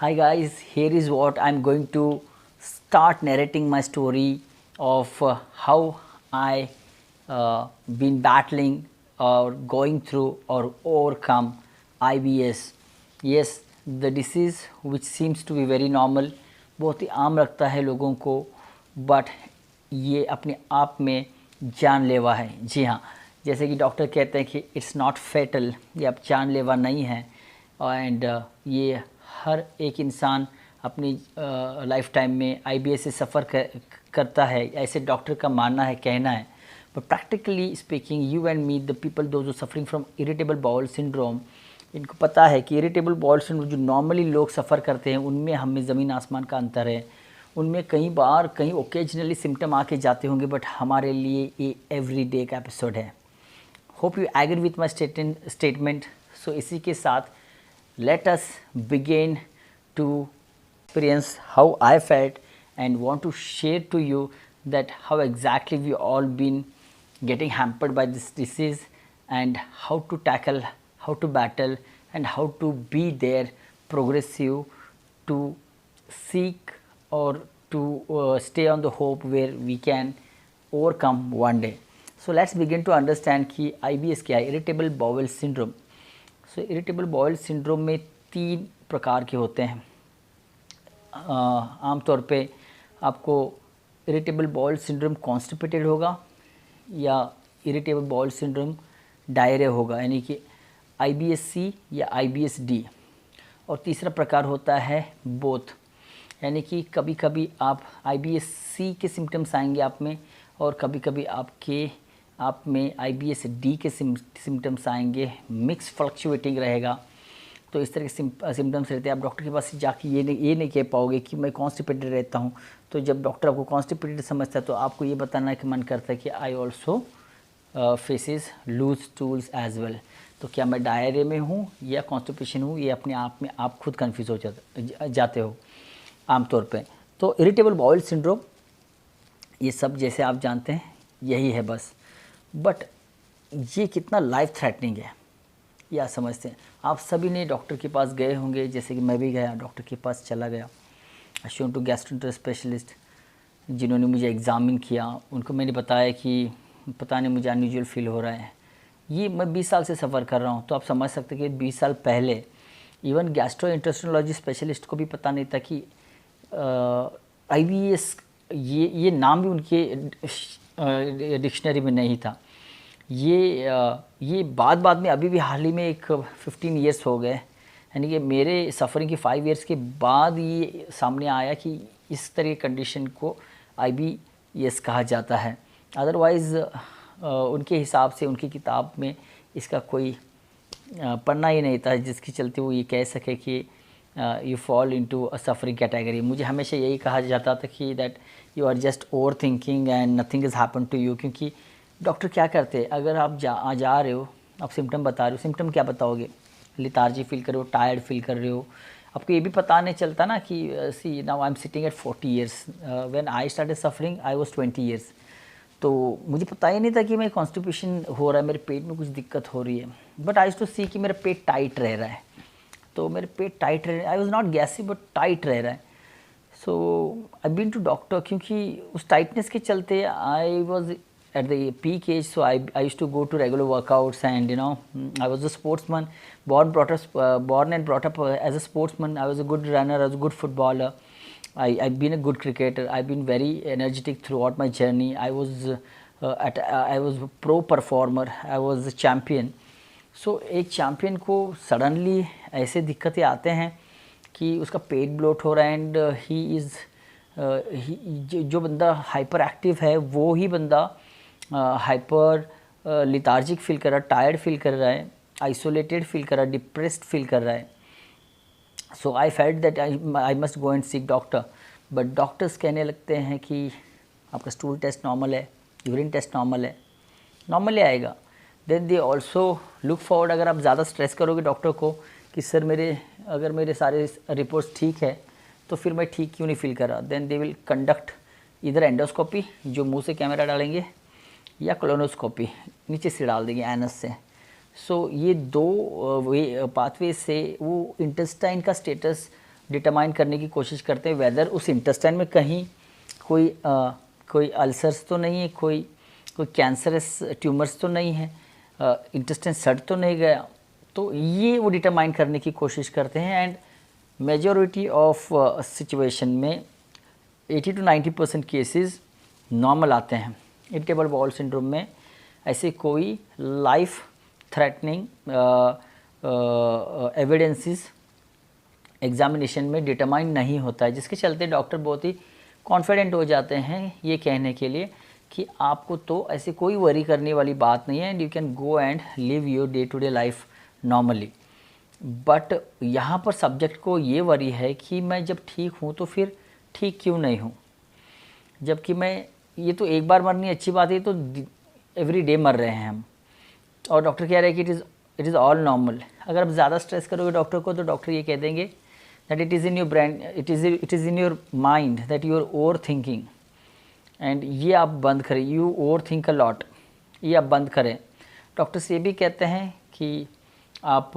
Hi guys, here is what I'm going to start narrating my story of how I been battling or going through or overcome IBS. Yes, the disease which seems to be very normal, बहुत ही आम लगता है लोगों को, but ये अपने आप में जानलेवा है। जी हाँ, जैसे कि डॉक्टर कहते हैं कि इट्स नॉट फेटल, ये अब जानलेवा नहीं है। एंड ये हर एक इंसान अपनी लाइफ टाइम में आईबीएस से सफ़र करता है, ऐसे डॉक्टर का मानना है, कहना है। But practically speaking, you and me, the people those suffering from irritable bowel syndrome, इनको पता है कि इरिटेबल बाउल सिंड्रोम जो नॉर्मली लोग सफ़र करते हैं उनमें हमें ज़मीन आसमान का अंतर है। उनमें कहीं ओकेजनली सिम्टम आके जाते होंगे, बट हमारे लिए ये एवरी डे का एपिसोड है। Hope you agree with my statement. So इसी के साथ let us begin to experience how I felt and want to share to you that how exactly we all been getting hampered by this disease and how to tackle, how to battle and how to be there progressive to seek or to stay on the hope where we can overcome one day. So let's begin to understand कि IBS क्या है, irritable bowel syndrome। सो irritable bowel syndrome में 3 प्रकार के होते हैं। आमतौर पे आपको इरिटेबल बाउल सिंड्रोम कॉन्स्टिपेटेड होगा या इरिटेबल बाउल सिंड्रोम डायरिया होगा, यानी कि IBS-C या IBS-D। और तीसरा प्रकार होता है बोथ, यानी कि कभी कभी आप IBS-C के सिम्टम्स आएंगे आप में और कभी कभी आप में IBS-D के सिम्टम्स आएंगे, मिक्स फ्लक्चुएटिंग रहेगा। तो इस तरह के सिम्टम्स रहते हैं। आप डॉक्टर के पास जाके ये नहीं कह पाओगे कि मैं कॉन्स्टिपेटेड रहता हूँ। तो जब डॉक्टर आपको कॉन्स्टिपेटेड समझता है तो आपको ये बताना कि मन करता है कि I also faces loose stools as well. तो क्या मैं डायरिया में हूँ या कॉन्स्टिपेशन हूँ, ये अपने आप में आप खुद कन्फ्यूज़ हो जाते हो आमतौर पर। तो इरिटेबल बाउल सिंड्रोम ये सब जैसे आप जानते हैं यही है बस। बट ये कितना लाइफ थ्रेटनिंग है ये आप समझते हैं। आप सभी ने डॉक्टर के पास गए होंगे, जैसे कि मैं भी गया, डॉक्टर के पास चला गया, शोन टू गैस्ट्रोएंटेरो स्पेशलिस्ट, जिन्होंने मुझे एग्ज़ामिन किया। उनको मैंने बताया कि पता नहीं मुझे अनयूजुअल फील हो रहा है। ये मैं 20 साल से सफ़र कर रहा हूँ, तो आप समझ सकते हैं कि 20 साल पहले इवन गैस्ट्रोएंटेरोलॉजी स्पेशलिस्ट को भी पता नहीं था कि IBS ये नाम भी उनके डिक्शनरी में नहीं था। ये बाद में अभी भी हाल ही में एक 15 इयर्स हो गए, यानी कि मेरे सफ़रिंग के 5 इयर्स के बाद ये सामने आया कि इस तरह कंडीशन को IBS कहा जाता है। अदरवाइज़ उनके हिसाब से उनकी किताब में इसका कोई पन्ना ही नहीं था जिसके चलते वो ये कह सके कि you fall into a suffering category. मुझे हमेशा यही कहा जाता था कि that you are just over thinking and nothing is happen to you. क्योंकि डॉक्टर क्या करते हैं, अगर आप जा रहे हो, आप सिम्टम बता रहे हो, सिम्टम क्या बताओगे, लिथार्जी फील कर रहे हो, टायर्ड फील कर रहे हो, आपको ये भी पता नहीं चलता ना कि see now I am sitting at 40 years, when I started suffering I was 20 years. तो मुझे पता ही नहीं था कि मैं कॉन्स्टिपेशन हो रहा है, मेरे पेट में कुछ दिक्कत हो रही है। बट आई यूज्ड टू सी कि मेरा पेट टाइट रह रहा है, तो मेरे पेट टाइट रह रहा है। I was not gassy but tight रह रहा है। So I been to doctor, क्योंकि उस टाइटनेस के चलते I was at the peak age, so I used to go to regular workouts, and I was a sportsman, born and brought up as a sportsman. I was a good runner, I was a good footballer, I've been a good cricketer, I've been very energetic throughout my journey. I was a pro performer, I was a champion. So एक champion को suddenly ऐसे दिक्कतें आते हैं कि उसका पेट bloat हो रहा है, एंड ही इज़ जो बंदा हाइपर एक्टिव है वो ही बंदा हाइपर लिथार्जिक फील कर रहा है, टायर्ड फील कर रहा है, आइसोलेटेड फील कर रहा है, डिप्रेस्ड फील कर रहा है। So I felt that I must go and seek doctor. But doctors कहने लगते हैं कि आपका स्टूल टेस्ट नॉर्मल है, यूरिन टेस्ट नॉर्मल आएगा। Then they also look forward, अगर आप ज़्यादा स्ट्रेस करोगे डॉक्टर को कि सर अगर मेरे सारे रिपोर्ट्स ठीक है तो फिर मैं ठीक क्यों नहीं फील कर रहा, देन दे विल कंडक्ट इधर एंडोस्कोपी, जो मुंह से कैमरा डालेंगे, या कोलोनोस्कोपी नीचे से डाल देंगे एनस से। सो ये दो पाथवे से वो इंटेस्टाइन का स्टेटस डिटरमाइन करने की कोशिश करते हैं वेदर उस इंटेस्टाइन में कहीं कोई अल्सर्स तो नहीं है, कोई कैंसरस ट्यूमर्स तो नहीं है, इंटेस्टाइन सड़ तो नहीं गया। तो ये वो डिटरमाइन करने की कोशिश करते हैं। एंड मेजॉरिटी ऑफ सिचुएशन में 80 to 90% केसेस नॉर्मल आते हैं। इरिटेबल बाउल सिंड्रोम में ऐसे कोई लाइफ थ्रेटनिंग एविडेंसेस एग्जामिनेशन में डिटरमाइन नहीं होता है, जिसके चलते डॉक्टर बहुत ही कॉन्फिडेंट हो जाते हैं ये कहने के लिए कि आपको तो ऐसे कोई वरी करने वाली बात नहीं है and you can go and live your day to day life normally. But यहाँ पर सब्जेक्ट को ये वरी है कि मैं जब ठीक हूँ तो फिर ठीक क्यों नहीं हूँ, जबकि मैं ये तो एक बार मरनी अच्छी बात है, तो एवरी डे मर रहे हैं हम। और डॉक्टर कह रहे हैं कि इट इज़ ऑल नॉर्मल। अगर आप ज़्यादा स्ट्रेस करोगे डॉक्टर को तो डॉक्टर ये कह देंगे that it is in your brain, it is in your mind, that you are over thinking. And ये आप बंद करें, you over think a lot, ये आप बंद करें। डॉक्टर्स ये भी कहते हैं कि आप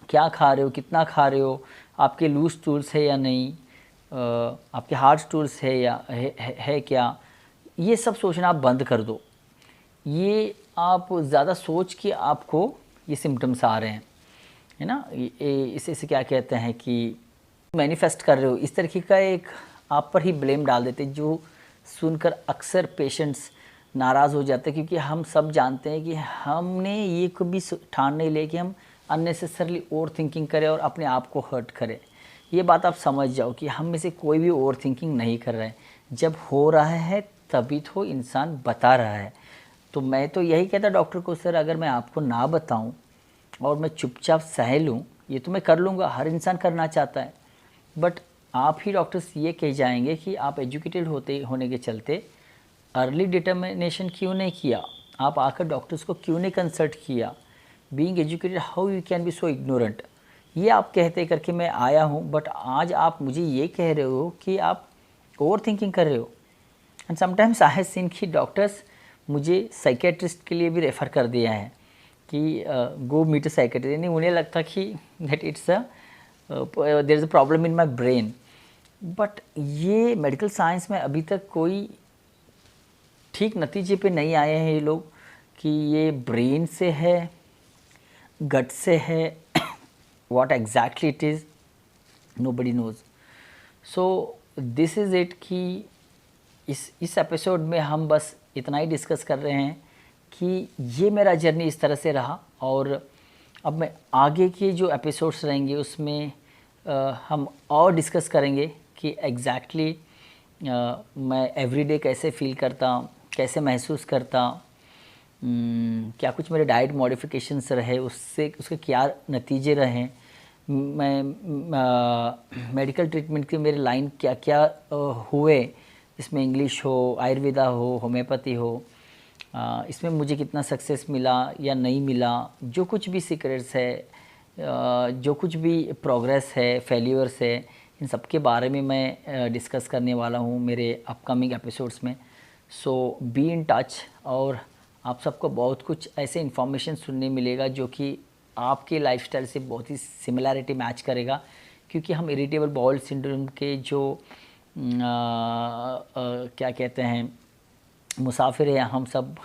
क्या खा रहे हो, कितना खा रहे हो, आपके लूज टूल्स है या नहीं, आपके हार्ड टूल्स है या है क्या, ये सब सोचना आप बंद कर दो। ये आप ज़्यादा सोच के आपको ये सिम्टम्स आ रहे हैं, है ना, इसे क्या कहते हैं कि मैनिफेस्ट कर रहे हो, इस तरीके का एक आप पर ही ब्लेम डाल देते, जो सुनकर अक्सर पेशेंट्स नाराज़ हो जाते हैं, क्योंकि हम सब जानते हैं कि हमने ये कभी ठान नहीं लिया कि हम अननेसेसरली ओवर थिंकिंग करें और अपने आप को हर्ट करें। ये बात आप समझ जाओ कि हम में से कोई भी ओवर थिंकिंग नहीं कर रहा है। जब हो रहा है तभी तो इंसान बता रहा है। तो मैं तो यही कहता डॉक्टर को, सर अगर मैं आपको ना बताऊं और मैं चुपचाप सह लूँ, ये तो मैं कर लूँगा, हर इंसान करना चाहता है, बट आप ही डॉक्टर्स ये कह जाएंगे कि आप एजुकेटेड होने के चलते अर्ली डिटर्मिनेशन क्यों नहीं किया, आप आकर डॉक्टर्स को क्यों नहीं कंसल्ट किया, being educated how you can be so ignorant. ये आप कहते करके मैं आया हूँ, बट आज आप मुझे ये कह रहे हो कि आप ओवर थिंकिंग कर रहे हो। And sometimes I have seen कि डॉक्टर्स मुझे साइकेट्रिस्ट के लिए भी रेफ़र कर दिया है कि गो मीट अ साइकेट्रिस्ट, यानी उन्हें लगता कि that it's there is a problem in my brain. But ये मेडिकल साइंस में अभी तक कोई ठीक नतीजे पे नहीं आए हैं ये लोग कि ये ब्रेन से है, गट से है, what exactly it is nobody knows. So this is it कि इस एपिसोड में हम बस इतना ही डिस्कस कर रहे हैं कि ये मेरा जर्नी इस तरह से रहा, और अब मैं आगे के जो एपिसोड्स रहेंगे उसमें हम और डिस्कस करेंगे कि एग्जैक्टली मैं एवरीडे कैसे फील करता, कैसे महसूस करता, क्या कुछ मेरे डाइट मॉडिफिकेशंस रहे, उसके क्या नतीजे रहे, मैं मेडिकल ट्रीटमेंट के मेरे लाइन क्या क्या हुए, इसमें इंग्लिश हो, आयुर्वेदा हो, होम्योपैथी हो, इसमें मुझे कितना सक्सेस मिला या नहीं मिला, जो कुछ भी सीक्रेट्स है, जो कुछ भी प्रोग्रेस है, फेल्यूर्स है, इन सब के बारे में मैं डिस्कस करने वाला हूँ मेरे अपकमिंग एपिसोड्स में। सो बी इन टच, और आप सबको बहुत कुछ ऐसे इन्फॉर्मेशन सुनने मिलेगा जो कि आपके लाइफस्टाइल से बहुत ही सिमिलैरिटी मैच करेगा, क्योंकि हम इरिटेबल बाउल सिंड्रोम के जो क्या कहते हैं मुसाफिर हैं, हम सब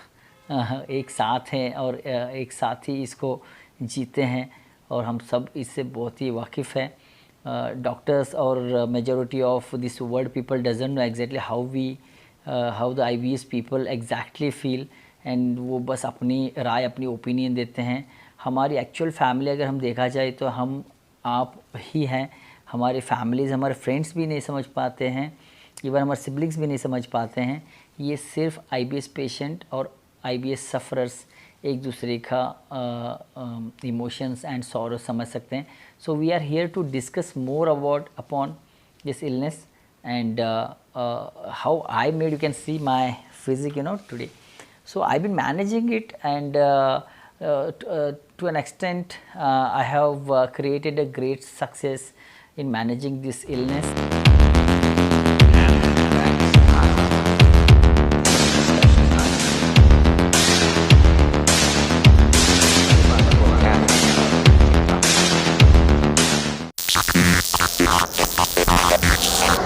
एक साथ हैं और एक साथ ही इसको जीते हैं, और हम सब इससे बहुत ही वाकिफ़ हैं। डॉक्टर्स और majority of this world people doesn't know exactly how the IBS people exactly feel, and वो बस अपनी राय, अपनी ओपिनियन देते हैं। हमारी एक्चुअल फैमिली अगर हम देखा जाए तो हम आप ही हैं, हमारे फैमिलीज़, हमारे फ्रेंड्स भी नहीं समझ पाते हैं, इवन हमारे सिबलिंग्स भी नहीं समझ पाते हैं। ये सिर्फ IBS पेशेंट और IBS सफ़रर्स एक दूसरे का इमोशंस एंड सॉरो समझ सकते हैं। So we are here to discuss more about upon this illness and how I made, you can see my physique, today. So I've been managing it, and to an extent I have created a great success in managing this illness. है।